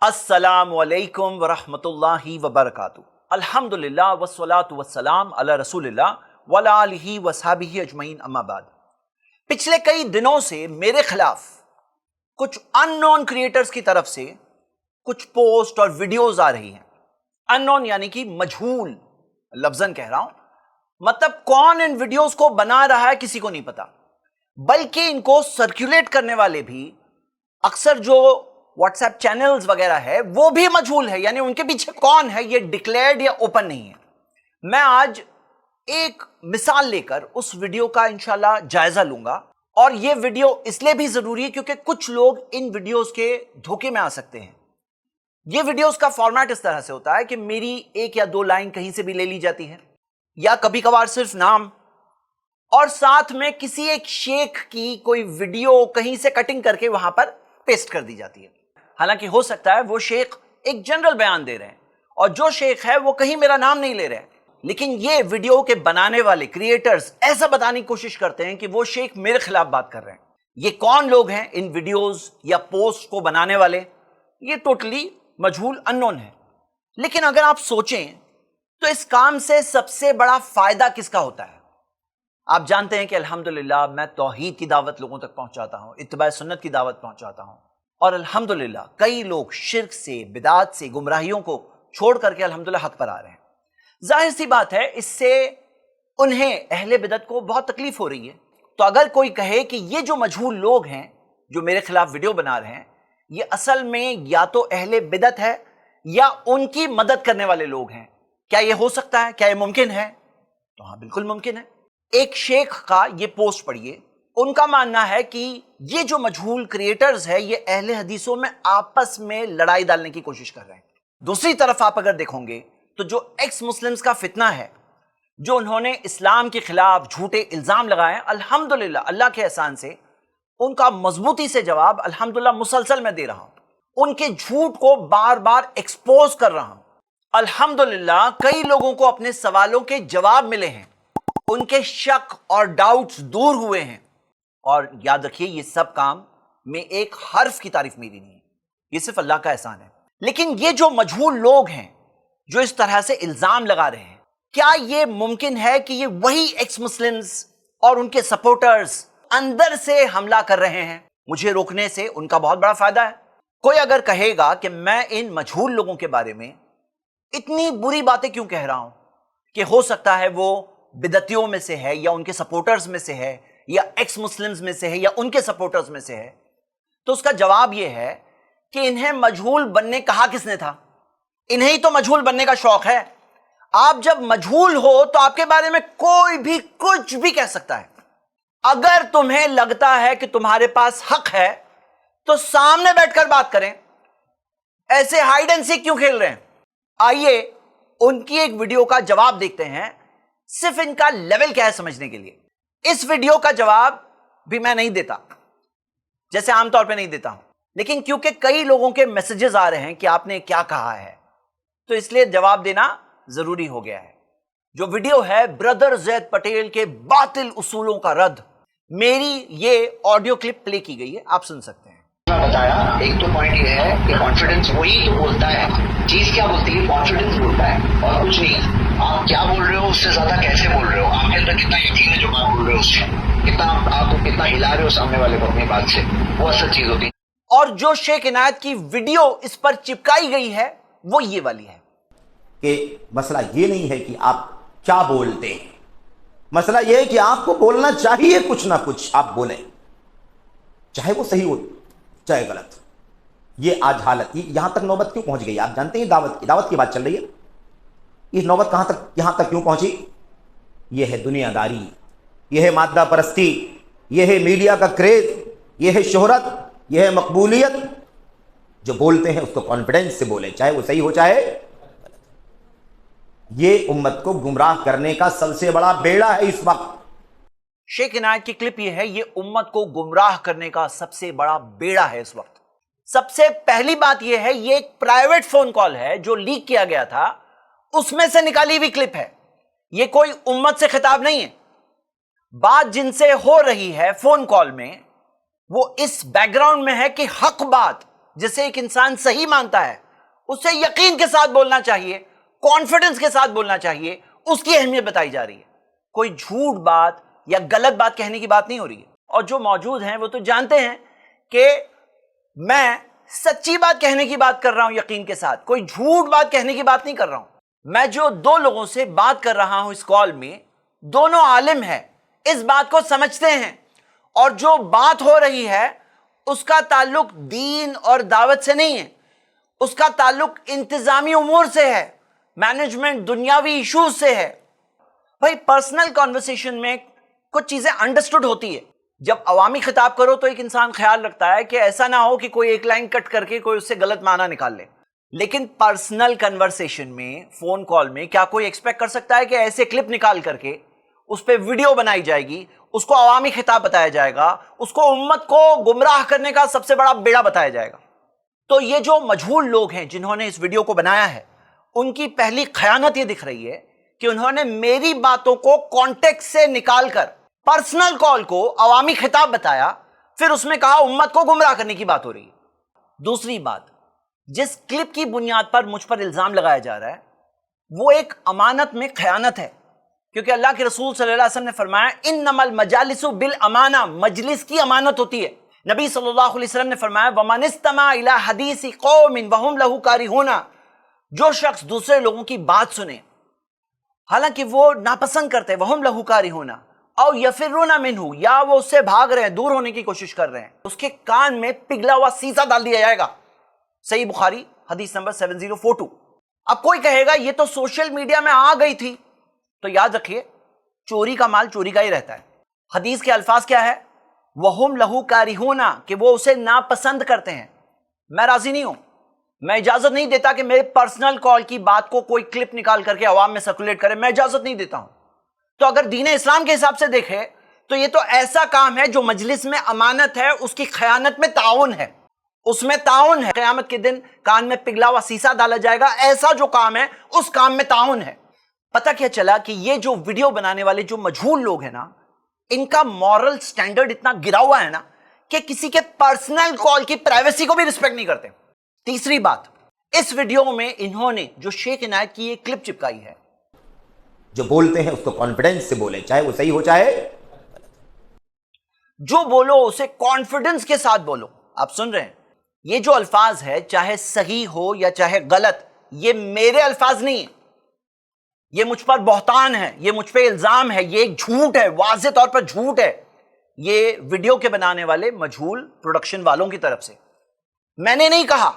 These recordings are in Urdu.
السلام علیکم ورحمۃ اللہ وبرکاتہ۔ الحمدللہ والصلاۃ والسلام علی رسول اللہ وعلی آلہ وصحبہ اجمعین، اما بعد۔ پچھلے کئی دنوں سے میرے خلاف کچھ ان نون کریٹرز کی طرف سے کچھ پوسٹ اور ویڈیوز آ رہی ہیں۔ ان نون یعنی کہ مجہول، لفظاً کہہ رہا ہوں، مطلب کون ان ویڈیوز کو بنا رہا ہے کسی کو نہیں پتا، بلکہ ان کو سرکولیٹ کرنے والے بھی اکثر جو واٹس ایپ چینلز وغیرہ ہے وہ بھی مجہول ہے، یعنی ان کے پیچھے کون ہے یہ ڈکلیئرڈ یا اوپن نہیں ہے۔ میں آج ایک مثال لے کر اس ویڈیو کا انشاءاللہ جائزہ لوں گا، اور یہ ویڈیو اس لیے بھی ضروری ہے کیونکہ کچھ لوگ ان ویڈیوز کے دھوکے میں آ سکتے ہیں۔ یہ ویڈیوز کا فارمیٹ اس طرح سے ہوتا ہے کہ میری ایک یا دو لائن کہیں سے بھی لے لی جاتی ہے، یا کبھی کبھار صرف نام، اور ساتھ میں کسی ایک شیخ کی کوئی ویڈیو کہیں سے کٹنگ کر کے وہاں پر پیسٹ کر دی جاتی ہے۔ حالانکہ ہو سکتا ہے وہ شیخ ایک جنرل بیان دے رہے ہیں اور جو شیخ ہے وہ کہیں میرا نام نہیں لے رہے ہیں، لیکن یہ ویڈیو کے بنانے والے کریٹرز ایسا بتانے کی کوشش کرتے ہیں کہ وہ شیخ میرے خلاف بات کر رہے ہیں۔ یہ کون لوگ ہیں ان ویڈیوز یا پوسٹ کو بنانے والے؟ یہ ٹوٹلی مجہول، ان نون ہے۔ لیکن اگر آپ سوچیں تو اس کام سے سب سے بڑا فائدہ کس کا ہوتا ہے؟ آپ جانتے ہیں کہ الحمدللہ میں توحید کی دعوت لوگوں تک پہنچاتا ہوں، اتباع سنت کی دعوت پہنچاتا ہوں، اور الحمدللہ کئی لوگ شرک سے، بدعات سے، گمراہیوں کو چھوڑ کر کے الحمدللہ حق پر آ رہے ہیں۔ ظاہر سی بات ہے اس سے انہیں اہل بدعت کو بہت تکلیف ہو رہی ہے۔ تو اگر کوئی کہے کہ یہ جو مجہول لوگ ہیں جو میرے خلاف ویڈیو بنا رہے ہیں یہ اصل میں یا تو اہل بدعت ہے یا ان کی مدد کرنے والے لوگ ہیں، کیا یہ ہو سکتا ہے؟ کیا یہ ممکن ہے؟ تو ہاں، بالکل ممکن ہے۔ ایک شیخ کا یہ پوسٹ پڑھیے، ان کا ماننا ہے کہ یہ جو مجہول کریٹرز ہے یہ اہل حدیثوں میں آپس میں لڑائی ڈالنے کی کوشش کر رہے ہیں۔ دوسری طرف آپ اگر دیکھیں گے تو جو ایکس مسلمز کا فتنہ ہے، جو انہوں نے اسلام کے خلاف جھوٹے الزام لگائے ہیں، الحمدللہ اللہ کے احسان سے ان کا مضبوطی سے جواب الحمدللہ مسلسل میں دے رہا ہوں، ان کے جھوٹ کو بار بار ایکسپوز کر رہا ہوں۔ الحمدللہ کئی لوگوں کو اپنے سوالوں کے جواب ملے ہیں، ان کے شک اور ڈاؤٹس دور ہوئے ہیں، اور یاد رکھیے یہ سب کام میں ایک حرف کی تعریف میری نہیں ہے، یہ صرف اللہ کا احسان ہے۔ لیکن یہ جو مجہول لوگ ہیں جو اس طرح سے الزام لگا رہے ہیں، کیا یہ ممکن ہے کہ یہ وہی ایکس مسلمز اور ان کے سپورٹرز اندر سے حملہ کر رہے ہیں؟ مجھے روکنے سے ان کا بہت بڑا فائدہ ہے۔ کوئی اگر کہے گا کہ میں ان مجہول لوگوں کے بارے میں اتنی بری باتیں کیوں کہہ رہا ہوں کہ ہو سکتا ہے وہ بدعتیوں میں سے ہے یا ان کے سپورٹرز میں سے ہے یا ایکس مسلمز میں سے ہے یا ان کے سپورٹرز میں سے ہے، تو اس کا جواب یہ ہے کہ انہیں مجہول بننے کہا کس نے تھا؟ انہیں تو مجہول بننے کا شوق ہے۔ آپ جب مجہول ہو تو آپ کے بارے میں کوئی بھی کچھ بھی کہہ سکتا ہے۔ اگر تمہیں لگتا ہے کہ تمہارے پاس حق ہے تو سامنے بیٹھ کر بات کریں، ایسے ہائیڈ اینڈ سیک کیوں کھیل رہے ہیں؟ آئیے ان کی ایک ویڈیو کا جواب دیکھتے ہیں، صرف ان کا لیول کیا ہے سمجھنے کے لیے۔ اس ویڈیو کا جواب بھی میں نہیں دیتا، جیسے عام طور پہ نہیں دیتا ہوں، لیکن کیونکہ کئی لوگوں کے میسجز آ رہے ہیں کہ آپ نے کیا کہا ہے تو اس لیے جواب دینا ضروری ہو گیا ہے۔ جو ویڈیو ہے بردر زید پٹیل کے باطل اصولوں کا رد، میری یہ آڈیو کلپ پلے کی گئی ہے، آپ سن سکتے ہیں۔ بتایا ایک تو پوائنٹ یہ ہے کہ کانفیڈنس وہی تو بولتا ہے، چیز کیا بولتی ہے؟ کانفیڈنس بولتا ہے اور کچھ نہیں۔ آپ کیا بول رہے ہو اس سے زیادہ کیسے بول رہے ہو، آپ کے اندر کتنا یقین ہے جو بات بول رہے ہو اس سے، کتنا آپ کو کتنا ہلا رہے ہو سامنے والے کو اپنی بات سے، وہ اصل چیز ہوتی ہے۔ اور جو شیخ عنایت کی ویڈیو اس پر چپکائی گئی ہے وہ یہ والی ہے کہ مسئلہ یہ نہیں ہے کہ آپ کیا بولتے ہیں، مسئلہ یہ ہے کہ آپ کو بولنا چاہیے کچھ نہ کچھ آپ بولیں، چاہے وہ صحیح ہو چاہے غلط۔ یہ آج حالت یہاں تک نوبت کیوں پہنچ گئی؟ آپ جانتے ہیں دعوت کی بات چل رہی ہے، یہ نوبت یہاں تک کیوں پہنچی؟ یہ ہے دنیا داری، یہ ہے مادہ پرستی، یہ ہے میڈیا کا کریز، یہ ہے شہرت، یہ ہے مقبولیت۔ جو بولتے ہیں اس کو کانفیڈنس سے بولیں، چاہے وہ صحیح ہو چاہے غلط۔ یہ امت کو گمراہ کرنے کا سب سے بڑا بیڑا ہے اس وقت۔ شیخ عنایت کی کلپ یہ ہے، یہ امت کو گمراہ کرنے کا سب سے بڑا بیڑا ہے اس وقت۔ سب سے پہلی بات یہ ہے، یہ ایک پرائیویٹ فون کال ہے جو لیک کیا گیا تھا، اس میں سے نکالی ہوئی کلپ ہے، یہ کوئی امت سے خطاب نہیں ہے۔ بات جن سے ہو رہی ہے فون کال میں وہ اس بیک گراؤنڈ میں ہے کہ حق بات جسے ایک انسان صحیح مانتا ہے اسے یقین کے ساتھ بولنا چاہیے، کانفیڈنس کے ساتھ بولنا چاہیے، اس کی اہمیت بتائی جا رہی ہے۔ کوئی جھوٹ بات یا غلط بات کہنے کی بات نہیں ہو رہی ہے، اور جو موجود ہیں وہ تو جانتے ہیں کہ میں سچی بات کہنے کی بات کر رہا ہوں یقین کے ساتھ، کوئی جھوٹ بات کہنے کی بات نہیں کر رہا ہوں۔ میں جو دو لوگوں سے بات کر رہا ہوں اس کال میں، دونوں عالم ہیں، اس بات کو سمجھتے ہیں، اور جو بات ہو رہی ہے اس کا تعلق دین اور دعوت سے نہیں ہے، اس کا تعلق انتظامی امور سے ہے، مینجمنٹ دنیاوی ایشوز سے ہے۔ بھائی پرسنل کانورسیشن میں کچھ چیزیں انڈرسٹوڈ ہوتی ہے، جب عوامی خطاب کرو تو ایک انسان خیال رکھتا ہے کہ ایسا نہ ہو کہ کوئی ایک لائن کٹ کر کے کوئی اس سے غلط معنی نکال لے، لیکن پرسنل کنورسیشن میں، فون کال میں کیا کوئی ایکسپیکٹ کر سکتا ہے کہ ایسے کلپ نکال کر کے اس پہ ویڈیو بنائی جائے گی، اس کو عوامی خطاب بتایا جائے گا، اس کو امت کو گمراہ کرنے کا سب سے بڑا بیڑا بتایا جائے گا؟ تو یہ جو مجہول لوگ ہیں جنہوں نے اس ویڈیو کو بنایا ہے، ان کی پہلی خیانت یہ دکھ رہی ہے کہ انہوں نے میری باتوں کو کانٹیکسٹ سے نکال کر پرسنل کال کو عوامی خطاب بتایا، پھر اس میں کہا امت کو گمراہ کرنے کی بات ہو رہی ہے۔ دوسری بات، جس کلپ کی بنیاد پر مجھ پر الزام لگایا جا رہا ہے وہ ایک امانت میں خیانت ہے، کیونکہ اللہ کے رسول صلی اللہ علیہ وسلم نے فرمایا انما المجالس بالامانہ، مجلس کی امانت ہوتی ہے۔ نبی صلی اللہ علیہ وسلم نے فرمایا ومن استمع الی حدیث قوم وهم له کارہون، جو شخص دوسرے لوگوں کی بات سنے حالانکہ وہ ناپسند کرتے، وهم له کارہون او یفرون منہ، یا وہ اس سے بھاگ رہے ہیں، دور ہونے کی کوشش کر رہے ہیں، اس کے کان میں پگھلا ہوا سیسا ڈال دیا جائے گا۔ صحیح بخاری حدیث نمبر 7042۔ اب کوئی کہے گا یہ تو سوشل میڈیا میں آ گئی تھی، تو یاد رکھیے چوری کا مال چوری کا ہی رہتا ہے۔ حدیث کے الفاظ کیا ہے؟ وَهُمْ لَهُ كَارِهُونَ، کہ وہ اسے ناپسند کرتے ہیں۔ میں راضی نہیں ہوں، میں اجازت نہیں دیتا کہ میرے پرسنل کال کی بات کو کوئی کلپ نکال کر کے عوام میں سرکولیٹ کرے، میں اجازت نہیں دیتا ہوں۔ تو اگر دین اسلام کے حساب سے دیکھے تو یہ تو ایسا کام ہے جو مجلس میں امانت ہے، اس کی خیانت میں تعاون ہے، اس میں تعاون ہے۔ قیامت کے دن کان میں پگھلا ہوا سیسا ڈالا جائے گا، ایسا جو کام ہے اس کام میں تعاون ہے۔ پتہ کیا چلا کہ یہ جو ویڈیو بنانے والے جو مجہول لوگ ہیں نا، ان کا مورل سٹینڈرڈ اتنا گرا ہوا ہے نا کہ کسی کے پرسنل کال کی پرائیویسی کو بھی رسپیکٹ نہیں کرتے۔ تیسری بات، اس ویڈیو میں انہوں نے جو شیخ عنایت کی یہ کلپ چپکائی ہے، جو بولتے ہیں اس کو کانفیڈنس سے بولیں، چاہے وہ صحیح ہو چاہے جو بولو اسے کانفیڈنس کے ساتھ بولو۔ آپ سن رہے ہیں یہ جو الفاظ ہے، چاہے صحیح ہو یا چاہے غلط، یہ میرے الفاظ نہیں ہیں، یہ مجھ پر بہتان ہے، یہ مجھ پہ الزام ہے، یہ ایک جھوٹ ہے، واضح طور پر جھوٹ ہے، یہ ویڈیو کے بنانے والے مجہول پروڈکشن والوں کی طرف سے۔ میں نے نہیں کہا،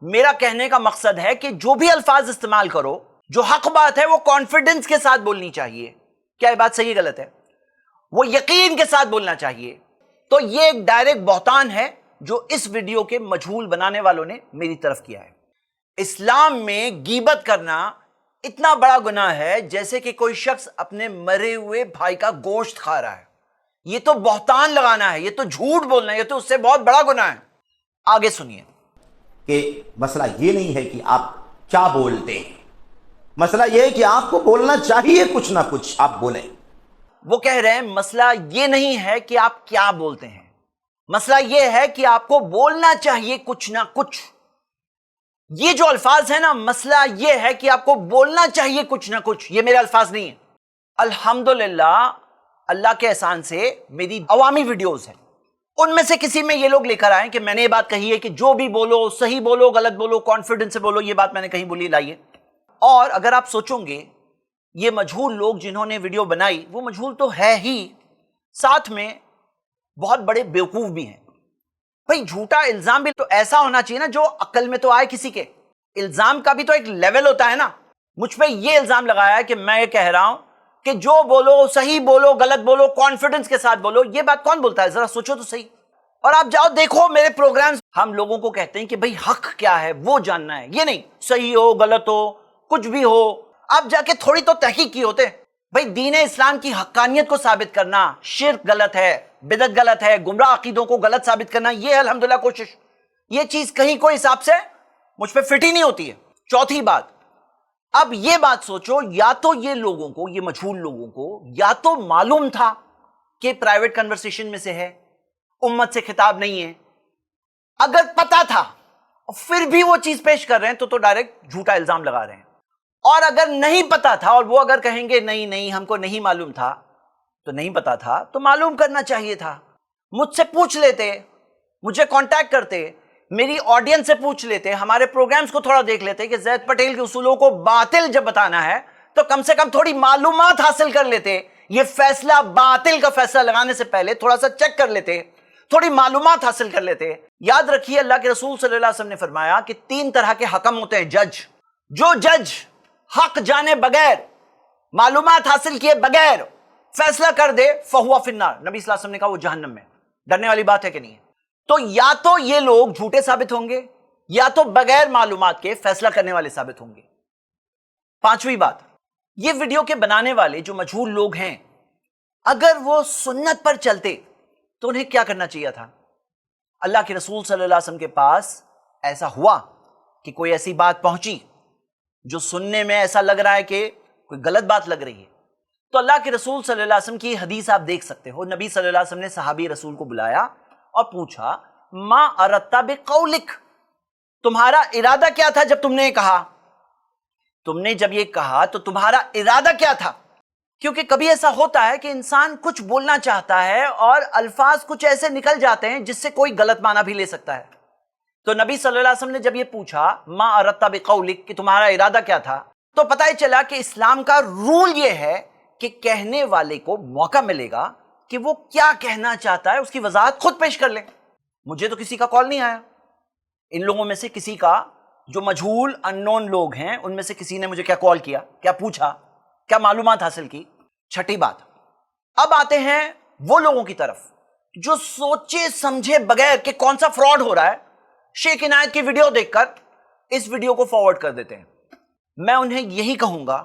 میرا کہنے کا مقصد ہے کہ جو بھی الفاظ استعمال کرو، جو حق بات ہے وہ کانفیڈنس کے ساتھ بولنی چاہیے۔ کیا یہ بات صحیح غلط ہے؟ وہ یقین کے ساتھ بولنا چاہیے۔ تو یہ ایک ڈائریکٹ بہتان ہے جو اس ویڈیو کے مجہول بنانے والوں نے میری طرف کیا ہے۔ اسلام میں غیبت کرنا اتنا بڑا گناہ ہے جیسے کہ کوئی شخص اپنے مرے ہوئے بھائی کا گوشت کھا رہا ہے۔ یہ تو بہتان لگانا ہے، یہ تو جھوٹ بولنا ہے، یہ تو اس سے بہت بڑا گناہ ہے۔ آگے سنیے کہ مسئلہ یہ نہیں ہے کہ آپ کیا بولتے ہیں، مسئلہ یہ ہے کہ آپ کو بولنا چاہیے کچھ نہ کچھ، آپ بولیں۔ وہ کہہ رہے ہیں مسئلہ یہ نہیں ہے کہ آپ کیا بولتے ہیں، مسئلہ یہ ہے کہ آپ کو بولنا چاہیے کچھ نہ کچھ۔ یہ جو الفاظ ہیں نا، مسئلہ یہ ہے کہ آپ کو بولنا چاہیے کچھ نہ کچھ، یہ میرے الفاظ نہیں ہیں۔ الحمدللہ اللہ کے احسان سے میری عوامی ویڈیوز ہیں، ان میں سے کسی میں یہ لوگ لے کر آئیں کہ میں نے یہ بات کہی ہے کہ جو بھی بولو، صحیح بولو غلط بولو، کانفیڈنس سے بولو، یہ بات میں نے کہیں بولی، لائیے۔ اور اگر آپ سوچو گے یہ مجہول لوگ جنہوں نے ویڈیو بنائی وہ مجہول تو ہے ہی، ساتھ میں بہت بڑے بیوقوف بھی ہیں۔ بھئی جھوٹا الزام بھی تو ایسا ہونا چاہیے نا جو عقل میں تو آئے کسی کے، الزام کا بھی تو ایک لیول ہوتا ہے نا۔ مجھ پہ یہ الزام لگایا ہے کہ میں یہ کہہ رہا ہوں کہ جو بولو صحیح بولو غلط بولو کانفیڈنس کے ساتھ بولو، یہ بات کون بولتا ہے؟ ذرا سوچو تو صحیح۔ اور آپ جاؤ دیکھو میرے پروگرامز، ہم لوگوں کو کہتے ہیں کہ بھئی حق کیا ہے وہ جاننا ہے، یہ نہیں صحیح ہو غلط ہو کچھ بھی ہو، آپ جا کے تھوڑی تو تحقیق کی ہوتے۔ بھئی دین اسلام کی حقانیت کو ثابت کرنا، شرک غلط ہے، بدعت غلط ہے، گمراہ عقیدوں کو غلط ثابت کرنا، یہ ہے الحمدللہ کوشش۔ یہ چیز کہیں کوئی حساب سے مجھ پہ فٹ ہی نہیں ہوتی ہے۔ چوتھی بات، اب یہ بات سوچو، یا تو یہ لوگوں کو، یہ مجہول لوگوں کو یا تو معلوم تھا کہ پرائیویٹ کنورسیشن میں سے ہے، امت سے خطاب نہیں ہے۔ اگر پتا تھا اور پھر بھی وہ چیز پیش کر رہے ہیں تو ڈائریکٹ جھوٹا الزام لگا رہے ہیں. اور اگر نہیں پتا تھا اور وہ اگر کہیں گے نہیں ہم کو نہیں معلوم تھا، تو نہیں پتا تھا تو معلوم کرنا چاہیے تھا. مجھ سے پوچھ لیتے، مجھے کانٹیکٹ کرتے، میری آڈینس سے پوچھ لیتے، ہمارے پروگرامز کو تھوڑا دیکھ لیتے کہ زید پٹیل کے اصولوں کو باطل جب بتانا ہے تو کم سے کم تھوڑی معلومات حاصل کر لیتے. یہ فیصلہ باطل کا فیصلہ لگانے سے پہلے تھوڑا سا چیک کر لیتے، تھوڑی معلومات حاصل کر لیتے. یاد رکھیے اللہ کے رسول صلی اللہ علیہ وسلم نے فرمایا کہ 3 طرح کے حکم ہوتے ہیں. جج، جو جج حق جانے بغیر، معلومات حاصل کیے بغیر فیصلہ کر دے فہو فی النار. نبی صلی اللہ علیہ وسلم نے کہا وہ جہنم میں. ڈرنے والی بات ہے کہ نہیں ہے؟ تو یا تو یہ لوگ جھوٹے ثابت ہوں گے یا تو بغیر معلومات کے فیصلہ کرنے والے ثابت ہوں گے. 5ویں بات، یہ ویڈیو کے بنانے والے جو مجہول لوگ ہیں، اگر وہ سنت پر چلتے تو انہیں کیا کرنا چاہیے تھا؟ اللہ کے رسول صلی اللہ علیہ وسلم کے پاس ایسا ہوا کہ کوئی ایسی بات پہنچی جو سننے میں ایسا لگ رہا ہے کہ کوئی غلط بات لگ رہی ہے، تو اللہ کے رسول صلی اللہ علیہ وسلم کی حدیث آپ دیکھ سکتے ہو. نبی صلی اللہ علیہ وسلم نے صحابی رسول کو بلایا اور پوچھا ما اردت بقولک، تمہارا ارادہ کیا تھا جب تم نے کہا؟ تم نے جب یہ کہا تو تمہارا ارادہ کیا تھا؟ کیونکہ کبھی ایسا ہوتا ہے کہ انسان کچھ بولنا چاہتا ہے اور الفاظ کچھ ایسے نکل جاتے ہیں جس سے کوئی غلط معنی بھی لے سکتا ہے. تو نبی صلی اللہ علیہ وسلم نے جب یہ پوچھا ما اردت بقولک کہ تمہارا ارادہ کیا تھا، تو پتہ ہی چلا کہ اسلام کا رول یہ ہے کہ کہنے والے کو موقع ملے گا کہ وہ کیا کہنا چاہتا ہے، اس کی وضاحت خود پیش کر لے. مجھے تو کسی کا کال نہیں آیا، ان لوگوں میں سے کسی کا، جو مجہول ان نون لوگ ہیں، ان میں سے کسی نے مجھے کیا کال کیا، کیا پوچھا، کیا معلومات حاصل کی. 6ٹھی بات، اب آتے ہیں وہ لوگوں کی طرف جو سوچے سمجھے بغیر کہ کون سا فراڈ ہو رہا ہے، شیخ عنایت کی ویڈیو دیکھ کر اس ویڈیو کو فارورڈ کر دیتے ہیں. میں انہیں یہی کہوں گا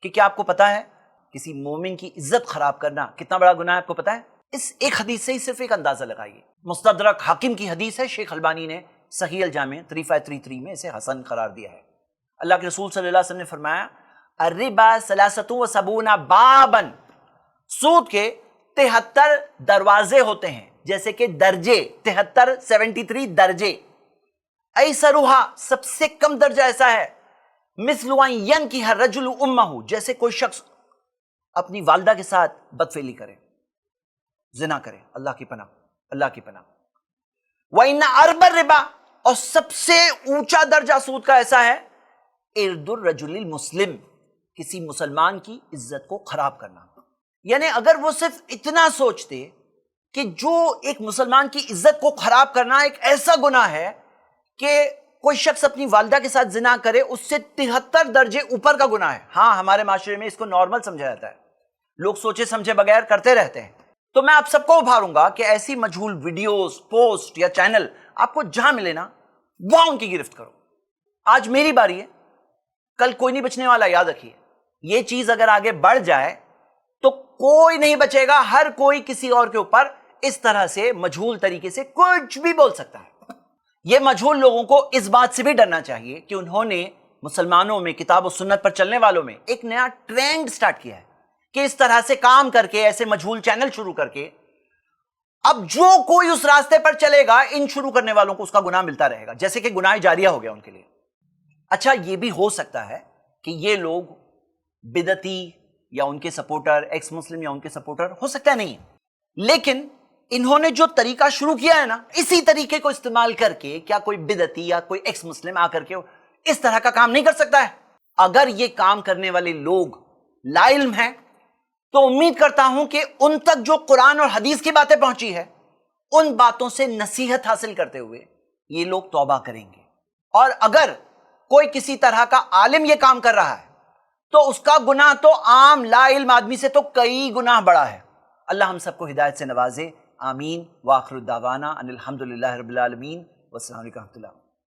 کہ کیا آپ کو پتا ہے کسی مومن کی عزت خراب کرنا کتنا بڑا گناہ ہے؟ آپ کو پتا ہے؟ اس ایک حدیث سے ہی صرف ایک اندازہ لگائیے. مستدرک حاکم کی حدیث ہے، شیخ البانی نے صحیح الجامع 3533 میں اسے حسن قرار دیا ہے. اللہ کے رسول صلی اللہ علیہ وسلم نے فرمایا الربا 73 بابا، سود کے 73 دروازے ہوتے ہیں، جیسے کہ درجے 73 درجے. ایسرھا، سب سے کم درجہ ایسا ہے، مثل ان ینکح الرجل امہ، جیسے کوئی شخص اپنی والدہ کے ساتھ بدفعلی کرے، زنا کرے. اللہ کی پناہ، اللہ کی پناہ. وَإِنَّ أَرْبَ الرِّبَا، اور سب سے اونچا درجہ سود کا ایسا ہے ارد الرجل المسلم، کسی مسلمان کی عزت کو خراب کرنا. یعنی اگر وہ صرف اتنا سوچتے کہ جو ایک مسلمان کی عزت کو خراب کرنا ایک ایسا گناہ ہے کہ کوئی شخص اپنی والدہ کے ساتھ زنا کرے، اس سے 73 درجے اوپر کا گناہ ہے. ہاں، ہمارے معاشرے میں اس کو نارمل سمجھا جاتا ہے، لوگ سوچے سمجھے بغیر کرتے رہتے ہیں. تو میں آپ سب کو ابھاروں گا کہ ایسی مجہول ویڈیوز، پوسٹ یا چینل آپ کو جہاں ملے نا وہاں ان کی گرفت کرو. آج میری باری ہے، کل کوئی نہیں بچنے والا. یاد رکھیے، یہ چیز اگر آگے بڑھ جائے تو کوئی نہیں بچے گا. ہر کوئی کسی اور کے اوپر اس طرح سے مجہول طریقے سے کچھ بھی بول سکتا ہے. یہ مجہول لوگوں کو اس بات سے بھی ڈرنا چاہیے کہ انہوں نے مسلمانوں میں، کتاب و سنت پر چلنے والوں میں ایک نیا ٹرینڈ سٹارٹ کیا ہے کہ اس طرح سے کام کر کے، ایسے مجہول چینل شروع کر کے، اب جو کوئی اس راستے پر چلے گا ان شروع کرنے والوں کو اس کا گناہ ملتا رہے گا، جیسے کہ گناہ جاریہ ہو گیا ان کے لیے. اچھا، یہ بھی ہو سکتا ہے کہ یہ لوگ بدعتی یا ان کے سپورٹر، ایکس مسلم یا ان کے سپورٹر ہو سکتا ہے نہیں، لیکن انہوں نے جو طریقہ شروع کیا ہے نا، اسی طریقے کو استعمال کر کے کیا کوئی بدعتی یا کوئی ایکس مسلم آ کر کے اس طرح کا کام نہیں کر سکتا ہے؟ اگر یہ کام کرنے والے لوگ لا علم ہیں تو امید کرتا ہوں کہ ان تک جو قرآن اور حدیث کی باتیں پہنچی ہے، ان باتوں سے نصیحت حاصل کرتے ہوئے یہ لوگ توبہ کریں گے. اور اگر کوئی کسی طرح کا عالم یہ کام کر رہا ہے تو اس کا گناہ تو عام لا علم آدمی سے تو کئی گناہ بڑا ہے. اللہ ہم سب کو ہدایت سے نوازے. آمین. وآخر الدعوانا ان الحمد للہ رب العالمین. والسلام علیکم و رحمۃ اللہ.